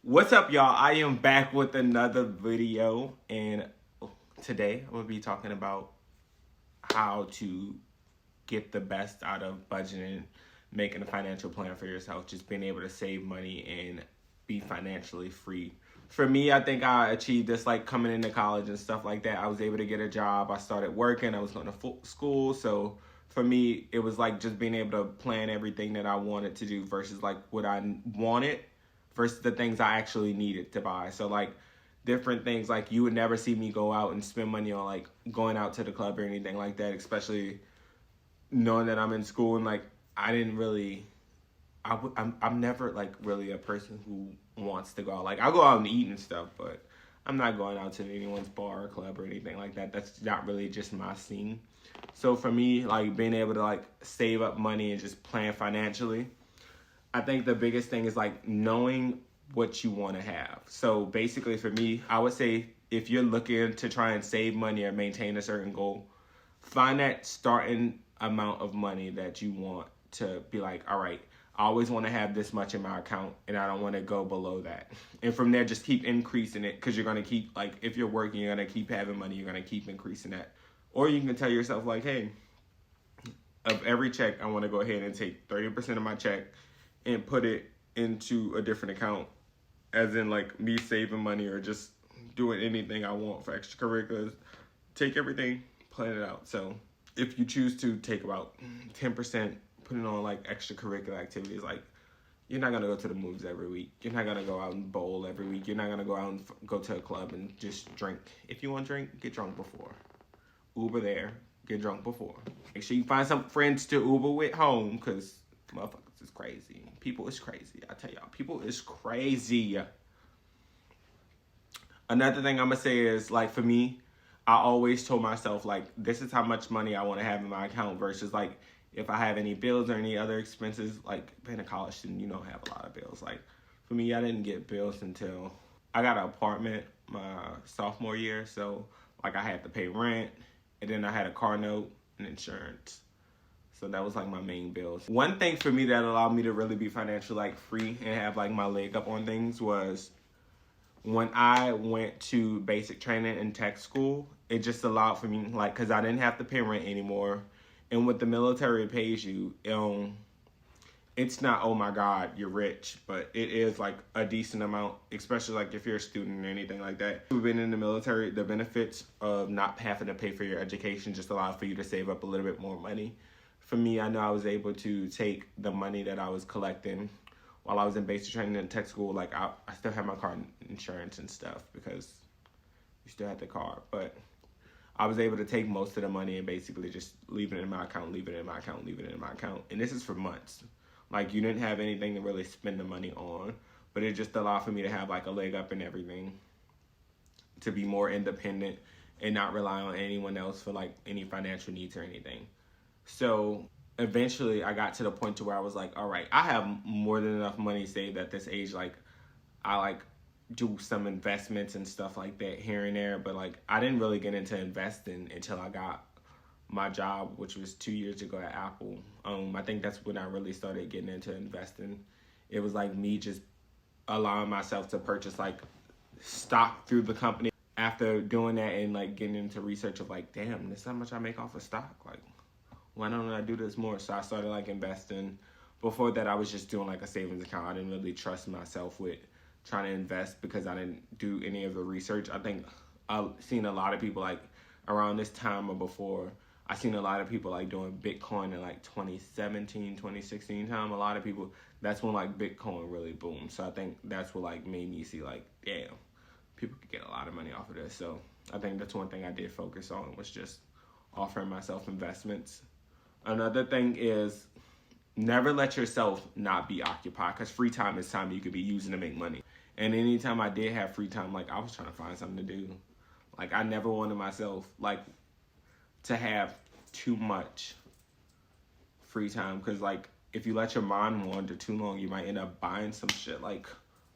What's up, y'all? I am back with another video, and today I'm gonna be talking about how to get the best out of budgeting, making a financial plan for yourself, just being able to save money and be financially free. For me, I think I achieved this like coming into college and stuff like that. I was able to get a job. I started working. I was going to school. So for me, it was like just being able to plan everything that I wanted to do versus like what I wanted versus the things I actually needed to buy. So like different things, like you would never see me go out and spend money on like going out to the club or anything like that, especially knowing that I'm in school and like I didn't really I'm never like really a person who wants to go out. Like I'll go out and eat and stuff, but I'm not going out to anyone's bar or club or anything like that. That's not really just my scene. So for me, like being able to like save up money and just plan financially, I think the biggest thing is like knowing what you want to have. So basically for me, I would say if you're looking to try and save money or maintain a certain goal, find that starting amount of money that you want to be like, all right, I always want to have this much in my account and I don't want to go below that. And from there, just keep increasing it because you're going to keep, like, if you're working, you're going to keep having money, you're going to keep increasing that. Or you can tell yourself, like, hey, of every check, I want to go ahead and take 30% of my check and put it into a different account, as in, like, me saving money or just doing anything I want for extracurriculars. Take everything, plan it out. So if you choose to take about 10%, put it on like extracurricular activities, like you're not gonna go to the movies every week. You're not gonna go out and bowl every week. You're not gonna go out and go to a club and just drink. If you want to drink, get drunk before. Uber there, get drunk before. Make sure you find some friends to Uber with home, because motherfuckers is crazy. People is crazy. I tell y'all, people is crazy. Another thing I'm gonna say is, like, for me, I always told myself, like, this is how much money I want to have in my account versus, like, if I have any bills or any other expenses. Like, being a college student, you don't have a lot of bills. Like, for me, I didn't get bills until I got an apartment my sophomore year. So, like, I had to pay rent, and then I had a car note and insurance. So that was, like, my main bills. One thing for me that allowed me to really be financially, like, free and have, like, my leg up on things was when I went to basic training in tech school. It just allowed for me, like, because I didn't have to pay rent anymore. And what the military pays you, it's not, oh my God, you're rich, but it is like a decent amount, especially like if you're a student or anything like that. You've been in the military, the benefits of not having to pay for your education just allow for you to save up a little bit more money. For me, I know I was able to take the money that I was collecting while I was in basic training in tech school. Like I still have my car insurance and stuff because you still have the car, but I was able to take most of the money and basically just leave it in my account, leave it in my account, leave it in my account. And this is for months. Like, you didn't have anything to really spend the money on, but it just allowed for me to have like a leg up in everything, to be more independent and not rely on anyone else for like any financial needs or anything. So eventually I got to the point to where I was like, all right, I have more than enough money saved at this age. Like, I like do some investments and stuff like that here and there, but like I didn't really get into investing until I got my job, which was 2 years ago at Apple. I think that's when I really started getting into investing. It was like me just allowing myself to purchase like stock through the company. After doing that and like getting into research of like, damn, this is how much I make off of stock. Like, why don't I do this more? So I started like investing. Before that, I was just doing like a savings account. I didn't really trust myself with trying to invest because I didn't do any of the research. I think I've seen a lot of people like around this time or before, I seen a lot of people like doing Bitcoin in like 2017, 2016 time. A lot of people, that's when like Bitcoin really boomed. So I think that's what like made me see like, damn, people could get a lot of money off of this. So I think that's one thing I did focus on, was just offering myself investments. Another thing is never let yourself not be occupied, because free time is time you could be using to make money. And anytime I did have free time, like I was trying to find something to do. Like I never wanted myself like to have too much free time, because like if you let your mind wander too long, you might end up buying some shit like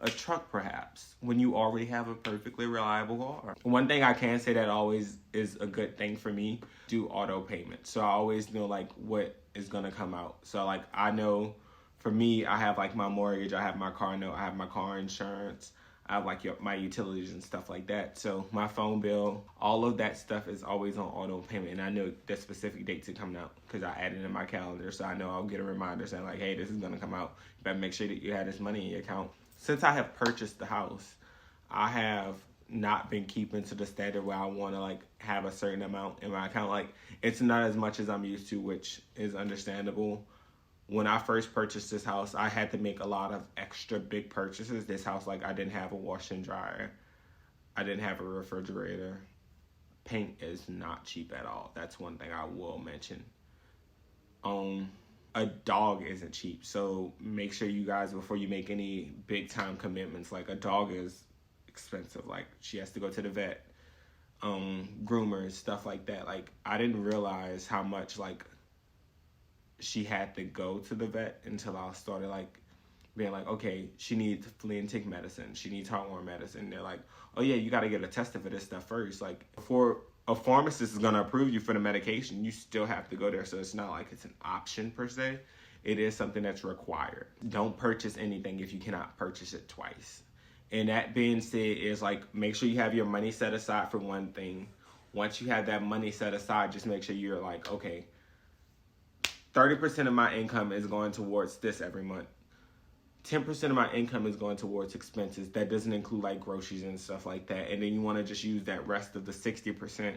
a truck perhaps when you already have a perfectly reliable car. One thing I can say that always is a good thing for me, do auto payments. So I always know like what is gonna come out. So like I know for me, I have like my mortgage, I have my car note, I have my car insurance, I have like my utilities and stuff like that. So my phone bill, all of that stuff is always on auto payment, and I know the specific dates it coming out because I added it in my calendar, so I know I'll get a reminder saying like, hey, this is gonna come out. You better make sure that you have this money in your account. Since I have purchased the house, I have not been keeping to the standard where I want to like have a certain amount in my account. Like it's not as much as I'm used to, which is understandable. When I first purchased this house, I had to make a lot of extra big purchases. This house, like I didn't have a washer and dryer. I didn't have a refrigerator. Paint is not cheap at all. That's one thing I will mention. A dog isn't cheap. So make sure you guys, before you make any big time commitments, like a dog is expensive. Like she has to go to the vet, groomers, stuff like that. Like I didn't realize how much like she had to go to the vet until I started like being like, okay, she needs flea and tick medicine, she needs heartworm medicine. They're like, oh yeah, you got to get a test for this stuff first. Like before a pharmacist is going to approve you for the medication, you still have to go there. So it's not like it's an option per se. It is something that's required. Don't purchase anything if you cannot purchase it twice. And that being said, is like, make sure you have your money set aside for one thing. Once you have that money set aside, just make sure you're like, okay, 30% of my income is going towards this every month. 10% of my income is going towards expenses. That doesn't include like groceries and stuff like that. And then you want to just use that rest of the 60%.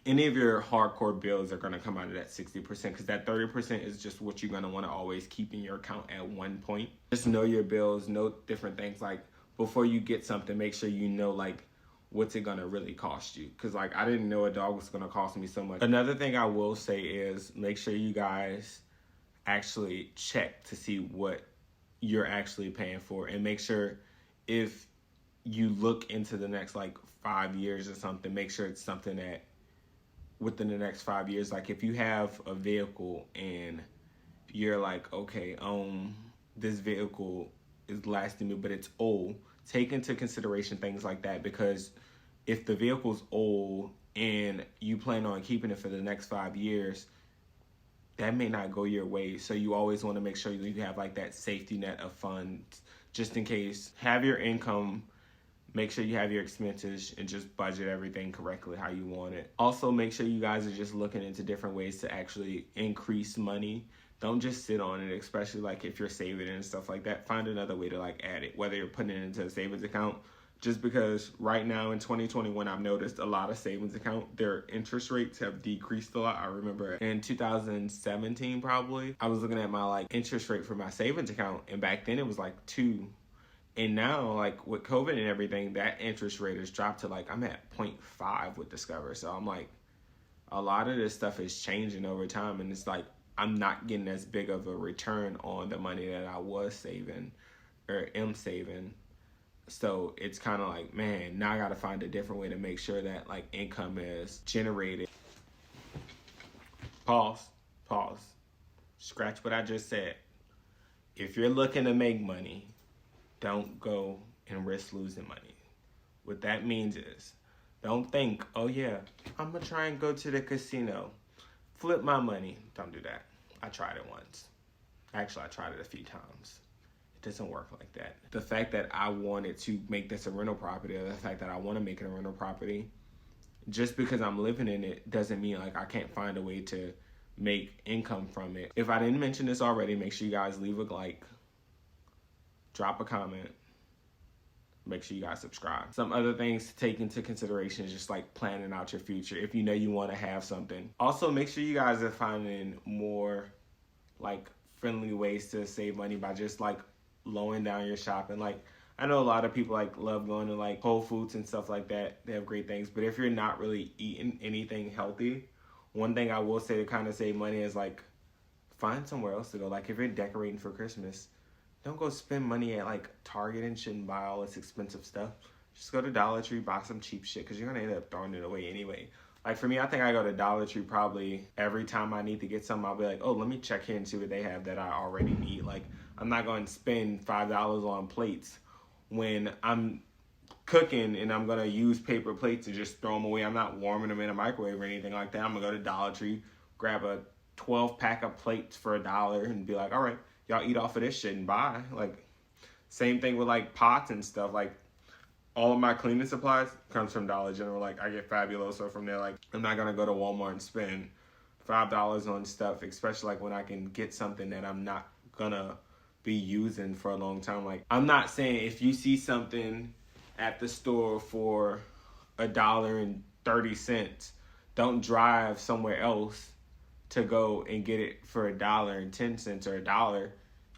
Any of your hardcore bills are going to come out of that 60% because that 30% is just what you're going to want to always keep in your account at one point. Just know your bills, know different things. Like before you get something, make sure you know like what's it going to really cost you. Because like I didn't know a dog was going to cost me so much. Another thing I will say is make sure you guys actually check to see what you're actually paying for, and make sure if you look into the next like 5 years or something, make sure it's something that within the next 5 years, like if you have a vehicle and you're like, okay, this vehicle is lasting me, but it's old, take into consideration things like that, because if the vehicle's old and you plan on keeping it for the next 5 years, that may not go your way. So you always want to make sure you have like that safety net of funds just in case. Have your income, make sure you have your expenses, and just budget everything correctly how you want it. Also, make sure you guys are just looking into different ways to actually increase money. Don't just sit on it, especially like if you're saving and stuff like that. Find another way to like add it, whether you're putting it into a savings account. Just because right now in 2021, I've noticed a lot of savings account, their interest rates have decreased a lot. I remember in 2017, probably, I was looking at my like interest rate for my savings account, and back then it was like 2. And now, like with COVID and everything, that interest rate has dropped to like, I'm at 0.5 with Discover. So I'm like, a lot of this stuff is changing over time, and it's like, I'm not getting as big of a return on the money that I was saving or am saving. So it's kind of like, man, now I got to find a different way to make sure that like income is generated. Pause. Scratch what I just said. If you're looking to make money, don't go and risk losing money. What that means is, don't think, oh yeah, I'm going to try and go to the casino, flip my money. Don't do that. I tried it once. Actually, I tried it a few times. It doesn't work like that. The fact that I wanted to make this a rental property, or the fact that I want to make it a rental property, just because I'm living in it doesn't mean like I can't find a way to make income from it. If I didn't mention this already, make sure you guys leave a like, drop a comment, make sure you guys subscribe. Some other things to take into consideration is just like planning out your future if you know you want to have something. Also, make sure you guys are finding more like friendly ways to save money by just like lowering down your shopping. Like I know a lot of people like love going to like Whole Foods and stuff like that. They have great things, but if you're not really eating anything healthy, one thing I will say to kind of save money is like find somewhere else to go. Like if you're decorating for Christmas, don't go spend money at like Target and shit and buy all this expensive stuff. Just go to Dollar Tree, buy some cheap shit, because you're gonna end up throwing it away anyway. Like for me, I think I go to Dollar Tree probably every time I need to get something. I'll be like, oh, let me check here and see what they have that I already need. Like I'm not going to spend $5 on plates when I'm cooking and I'm going to use paper plates and just throw them away. I'm not warming them in a microwave or anything like that. I'm going to go to Dollar Tree, grab a 12 pack of plates for $1 and be like, all right, y'all eat off of this shit and buy. Like, same thing with like pots and stuff. Like, all of my cleaning supplies comes from Dollar General. Like, I get Fabuloso from there. Like, I'm not gonna go to Walmart and spend $5 on stuff, especially like when I can get something that I'm not gonna be using for a long time. Like, I'm not saying if you see something at the store for $1.30, don't drive somewhere else to go and get it for $1.10 or $1.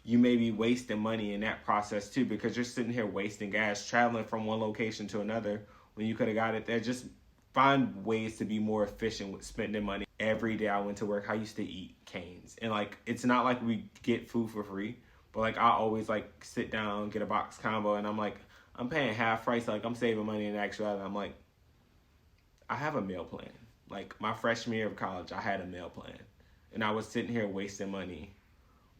You may be wasting money in that process too, because you're sitting here wasting gas traveling from one location to another when you could have got it there. Just find ways to be more efficient with spending money. Every day I went to work, I used to eat Cane's, and like, it's not like we get food for free, but like, I always like sit down, get a box combo, and I'm like, I'm paying half price. Like, I'm saving money in actuality. I'm like, I have a meal plan. Like, my freshman year of college, I had a meal plan, and I was sitting here wasting money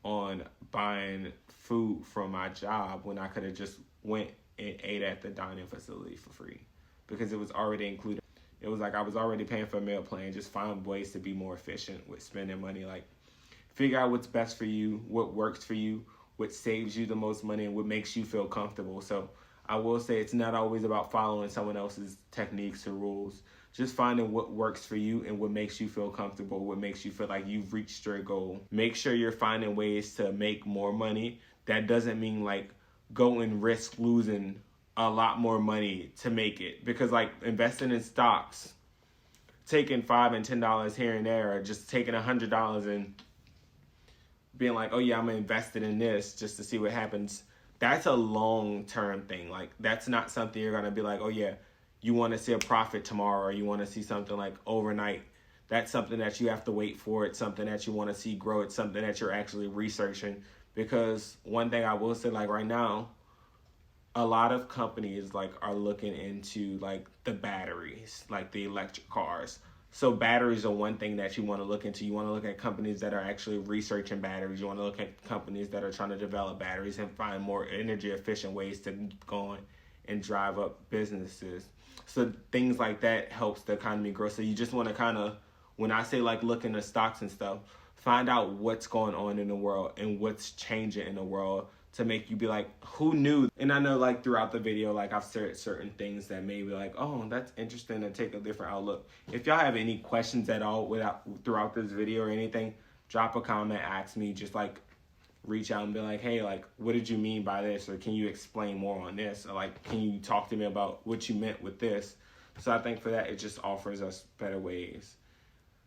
on buying food from my job when I could have just went and ate at the dining facility for free, because it was already included. It was like I was already paying for a meal plan. Just find ways to be more efficient with spending money. Like, figure out what's best for you, what works for you, what saves you the most money, and what makes you feel comfortable. So I will say it's not always about following someone else's techniques or rules. Just finding what works for you and what makes you feel comfortable, what makes you feel like you've reached your goal. Make sure you're finding ways to make more money. That doesn't mean like go and risk losing a lot more money to make it, because like investing in stocks, taking $5 and $10 here and there, or just taking $100 and being like, oh yeah, I'm invested in this just to see what happens. That's a long-term thing. Like, that's not something you're gonna be like, oh yeah, you want to see a profit tomorrow, or you want to see something like overnight. That's something that you have to wait for. It's something that you want to see grow. It's something that you're actually researching. Because one thing I will say, like right now, a lot of companies like are looking into like the batteries, like the electric cars. So batteries are one thing that you want to look into. You want to look at companies that are actually researching batteries. You want to look at companies that are trying to develop batteries and find more energy efficient ways to go on and drive up businesses. So things like that helps the economy grow. So you just want to kind of, when I say like look into stocks and stuff, find out what's going on in the world and what's changing in the world to make you be like, who knew? And I know like throughout the video, like I've said certain things that may be like, oh, that's interesting, and take a different outlook. If y'all have any questions at all throughout this video or anything, drop a comment, ask me, just like reach out and be like, hey, like, what did you mean by this? Or can you explain more on this? Or like, can you talk to me about what you meant with this? So I think for that, it just offers us better ways.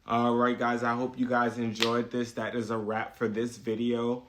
All right, guys, I hope you guys enjoyed this. That is a wrap for this video.